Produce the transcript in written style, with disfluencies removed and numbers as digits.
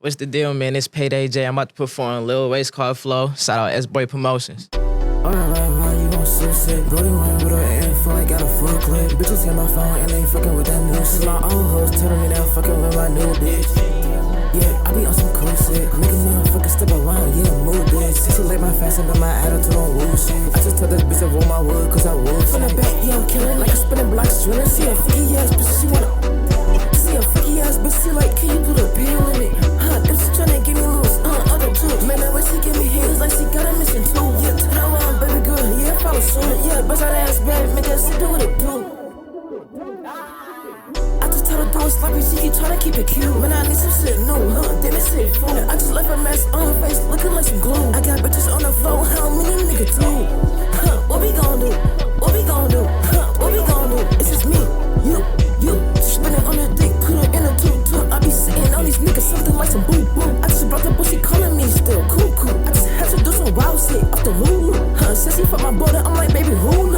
What's the deal, man? It's PayDayJay. I'm about to perform Lil Waste Card Flow. Shout out SBoy Promotions. Alright, you gon' so sick. Brody run with her and feel like got a full clip. Bitches hit my phone and they fucking with that new shit. My old hoes telling me that I'm fucking with my new bitch. Yeah, I be on some cool shit. Make a motherfucker step around, yeah, move bitch. She like my fashion, but my attitude on woo shit. I just told this bitch to roll my wood, cause I would. From the back, yeah, I'm killing like a spinning blocks drilling. See a freaky ass bitch, she wanna. See a freaky ass bitch, she like, can you put a pill in it? Huh, if she tryna get me loose, other two. Man, that way she give me haters like she got a mission too. Yeah, turn around, baby girl, yeah, follow suit. Yeah, bust that ass back, make that shit do what it do. I just tell her do it sloppy, she keep tryna keep it cute. Man, I need some shit new, then this shit fool. I just left her mess on her face, looking like some glue. I got bitches on the floor, how many niggas do? What we gon' do? What we gon' do? What we gon' do? It's just me, you. Spinning on her dick, put her in a tube. I be sitting on these niggas, something like some boo-boo. I just brought the pussy calling me still cool. I just had to do some wild shit off the woo. Says she fuck my brother, I'm like, baby, who?